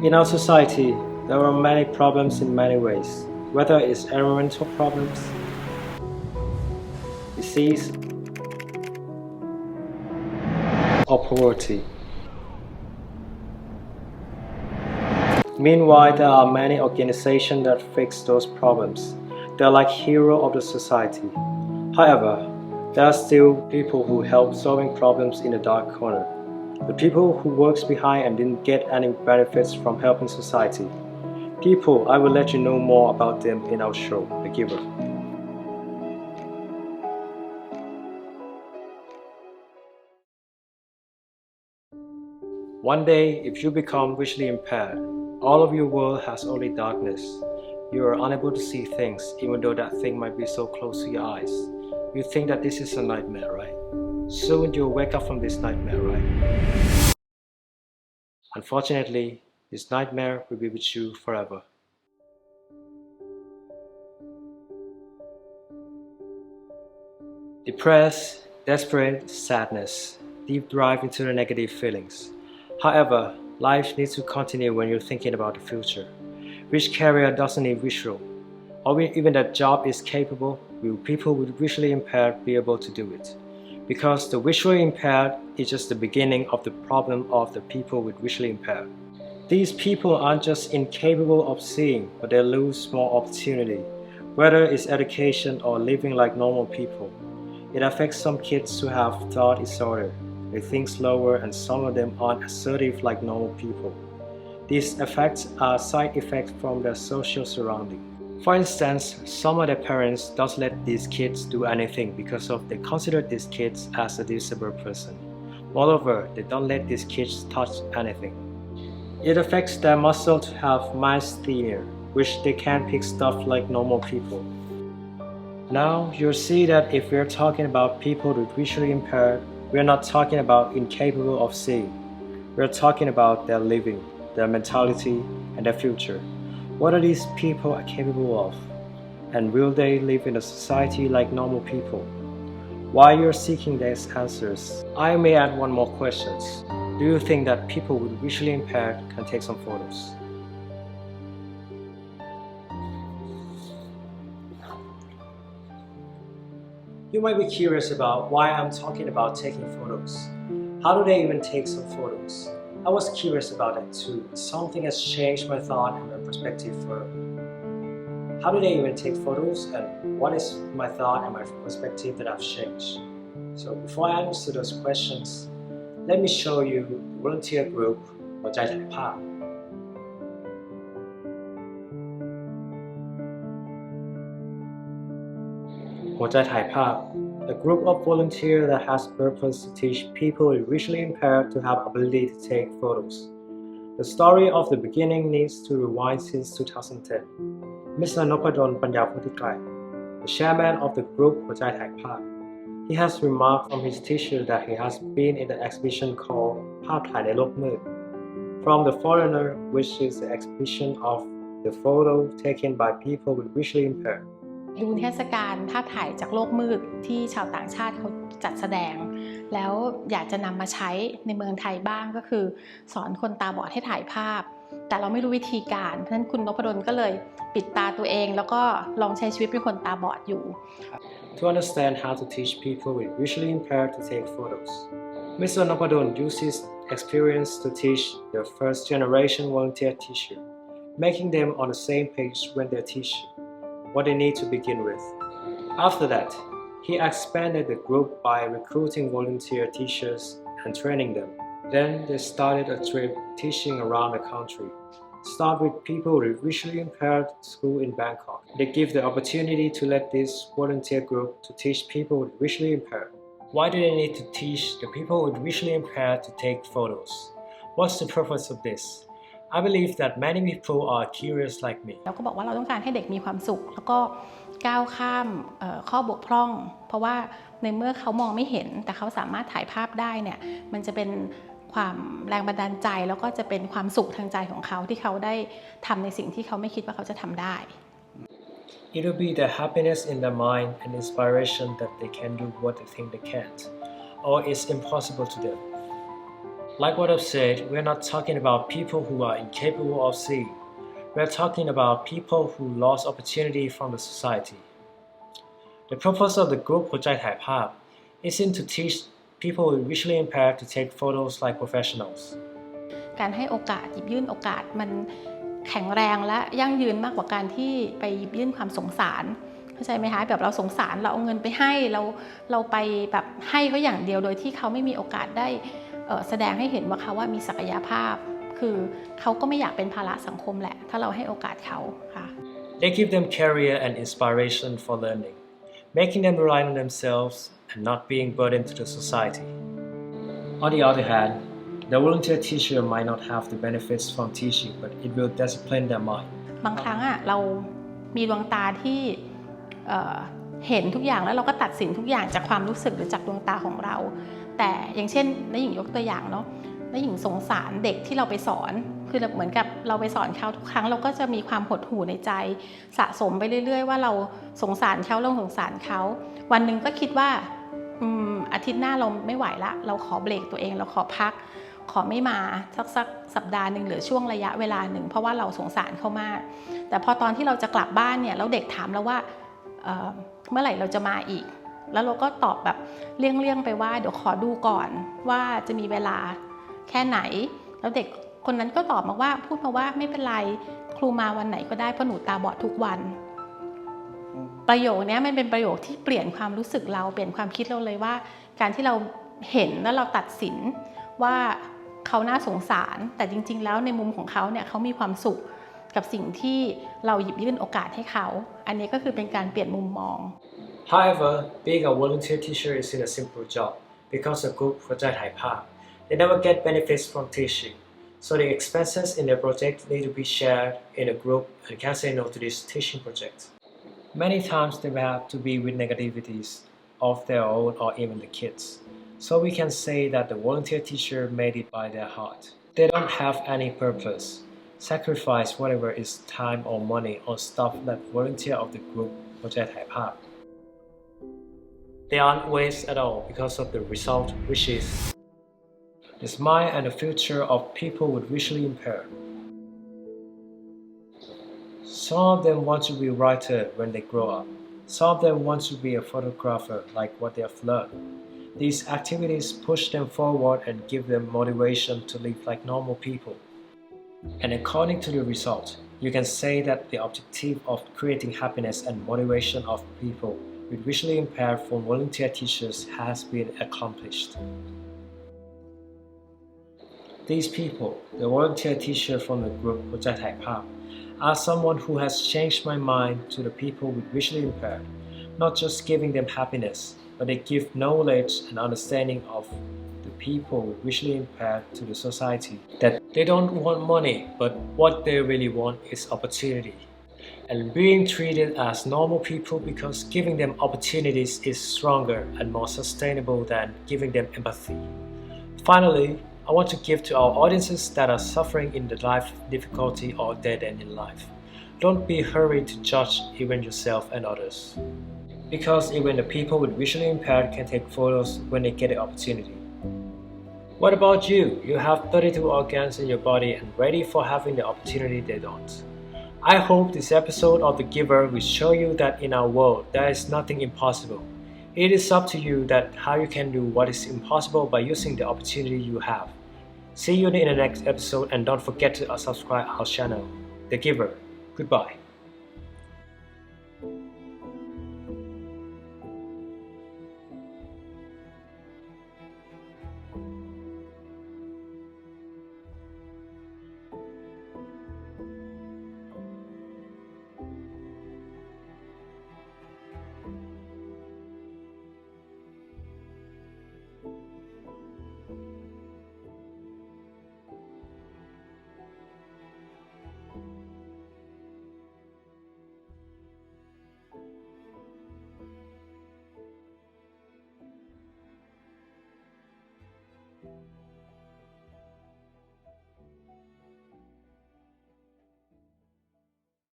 In our society, there are many problems in many ways, whether it's environmental problems, disease, or poverty. Meanwhile, there are many organizations that fix those problems. They're like heroes of the society. However, there are still people who help solving problems in the dark corner. The people who works behind and didn't get any benefits from helping society. People, I will let you know more about them in our show, The Giver. One day, if you become visually impaired, all of your world has only darkness. You are unable to see things, even though that thing might be so close to your eyes. You think that this is a nightmare, right? Soon you'll wake up from this nightmare, right? Unfortunately, this nightmare will be with you forever. Depressed, desperate, sadness, deep dive into the negative feelings. However, life needs to continue when you're thinking about the future. Which career doesn't need visual? Or even that job is capable, will people with visually impaired be able to do it? Because the visually impaired is just the beginning of the problem of the people with visually impaired. These people aren't just incapable of seeing, but they lose more opportunity, whether it's education or living like normal people. It affects some kids who have thought disorder. They think slower and some of them aren't assertive like normal people. These effects are side effects from their social surrounding. For instance, some of their parents don't let these kids do anything because they consider these kids as a disabled person. Moreover, they don't let these kids touch anything. It affects their muscle to have myasthenia, which they can't pick stuff like normal people. Now, you'll see that if we're talking about people with visually impaired, we're not talking about incapable of seeing. We're talking about their living, their mentality, and their future. What are these people capable of? And will they live in a society like normal people? While you're seeking these answers, I may add one more question. Do you think that people with visually impaired can take some photos? You might be curious about why I'm talking about taking photos. How do they even take some photos? I was curious about that too. Something has changed my thought and my perspective further. How do they even take photos, and what is my thought and my perspective that have changed? So before I answer those questions, let me show you the volunteer group หัวใจถ่ายภาพ หัวใจถ่ายภาพ a group of volunteers that has purpose to teach people with visually impaired to have ability to take photos. The story of the beginning needs to rewind since 2010. Mr. Nopadon Panyaputikrai, the chairman of the group หัวใจถ่ายภาพ, he has remarked from his teacher that he has been in the exhibition called ภาพถ่ายในโลกมืด from the foreigner, which is the exhibition of the photo taken by people with visually impaired. ดูนิทรรศการภาพถ่ายจากโลกมืดที่ชาวต่างชาติเขาจัดแสดงแล้วอยากจะนำมาใช้ในเมืองไทยบ้างก็คือสอนคนตาบอดให้ถ่ายภาพแต่เราไม่รู้วิธีการเพราะฉะนั้นคุณนพดลก็เลยปิดตาตัวเองแล้วก็ลองใช้ชีวิตเป็นคนตาบอดอยู่ To understand how to teach people with visually impaired to take photos, Mr. Nopadon used his experience to teach the first generation volunteer teacher, making them on the same page when they're teaching what they need to begin with. After that, he expanded the group by recruiting volunteer teachers and training them. Then they started a trip teaching around the country. Start with people with visually impaired school in Bangkok. They give the opportunity to let this volunteer group to teach people with visually impaired. Why do they need to teach the people with visually impaired to take photos? What's the purpose of this? I believe that many people are curious like me. เราก็บอกว่าเราต้องการให้เด็กมีความสุขแล้วก็ก้าวข้ามข้อบกพร่องเพราะว่าในเมื่อเขามองไม่เห็นแต่เขาสามารถถ่ายภาพได้เนี่ยมันจะเป็นความแรงบันดาลใจแล้วก็จะเป็นความสุขทางใจของเขาที่เขาได้ทำในสิ่งที่เขาไม่คิดว่าเขาจะทำได้ It will be the happiness in their mind and inspiration that they can do what they think they can't, or is impossible to them. Like what I've said, we're not talking about people who are incapable of seeing. We're talking about people who lost opportunity from the society. The purpose of the group หัวใจถ่ายภาพ isn't to teach people visually impaired to take photos like professionals. การให้โอกาสหยิบยื่นโอกาสมันแข็งแรงและยั่งยืนมากกว่าการที่ไปหยิบยื่นความสงสารเข้าใจไหมคะแบบเราสงสารเราเอาเงินไปให้เราไปแบบให้เขาอย่างเดียวโดยที่เขาไม่มีโอกาสได้แสดงให้เห็นว่าเขาว่ามีศักยภาพคือเขาก็ไม่อยากเป็นภาระสังคมแหละถ้าเราให้โอกาสเขาค่ะ They give them career and inspiration for learning, making them rely on themselves and not being burdened to the society. On the other hand, the volunteer teacher might not have the benefits from teaching, but it will discipline their mind. บางครั้งเรามีดวงตาที่เห็นทุกอย่างแล้วเราก็ตัดสินทุกอย่างจากความรู้สึกหรือจากดวงตาของเราแต่อย่างเช่นน้าหญิงยกตัวอย่างเนาะน้าหญิงสงสารเด็กที่เราไปสอนคือเหมือนกับเราไปสอนเขาทุกครั้งเราก็จะมีความหดหู่ในใจสะสมไปเรื่อยๆว่าเราสงสารเขาเราสงสารเขาวันหนึ่งก็คิดว่าอาทิตย์หน้าเราไม่ไหวละเราขอเบรกตัวเองเราขอพักขอไม่มาสักสัปดาห์หนึ่งหรือช่วงระยะเวลาหนึ่งเพราะว่าเราสงสารเขามากแต่พอตอนที่เราจะกลับบ้านเนี่ยแล้วเด็กถามเราว่าเมื่อไหร่เราจะมาอีกแล้วเราก็ตอบแบบเลี่ยงๆไปว่าเดี๋ยวขอดูก่อนว่าจะมีเวลาแค่ไหนแล้วเด็กคนนั้นก็ตอบมาว่าพูดมาว่าไม่เป็นไรครูมาวันไหนก็ได้เพราะหนูตาบอดทุกวันประโยคนี้มันเป็นประโยคที่เปลี่ยนความรู้สึกเราเปลี่ยนความคิดเราเลยว่าการที่เราเห็นแล้วเราตัดสินว่าเขาน่าสงสารแต่จริงๆแล้วในมุมของเขาเนี่ยเขามีความสุขกับสิ่งที่เราหยิบยื่นโอกาสให้เขาอันนี้ก็คือเป็นการเปลี่ยนมุมมอง However, being a volunteer teacher isn't a simple job because the group หัวใจถ่ายภาพ they never get benefits from teaching, so the expenses in their project need to be shared in a group and can't say no to this teaching project. Many times they will have to be with negativities of their own or even the kids, so we can say that the volunteer teacher made it by their heart. They don't have any purpose.Sacrifice whatever is time or money on stuff that volunteer of the group หัวใจถ่ายภาพ They aren't waste at all because of the result, which is the smile and the future of people with visually impaired. Some of them want to be a writer when they grow up. Some of them want to be a photographer like what they have learned. These activities push them forward and give them motivation to live like normal people.And according to the result, you can say that the objective of creating happiness and motivation of people with visually impaired from volunteer teachers has been accomplished. These people, the volunteer teacher from the group หัวใจถ่ายภาพ are someone who has changed my mind to the people with visually impaired, not just giving them happiness, but they give knowledge and understanding of the people with visually impaired to the society that they don't want money, but what they really want is opportunity and being treated as normal people because giving them opportunities is stronger and more sustainable than giving them empathy. Finally, I want to give to our audiences that are suffering in the life difficulty or dead end in life. Don't be hurried to judge even yourself and others. Because even the people with visually impaired can take photos when they get the opportunity.What about you? You have 32 organs in your body and ready for having the opportunity they don't. I hope this episode of The Giver will show you that in our world there is nothing impossible. It is up to you that how you can do what is impossible by using the opportunity you have. See you in the next episode and don't forget to subscribe our channel, The Giver. Goodbye.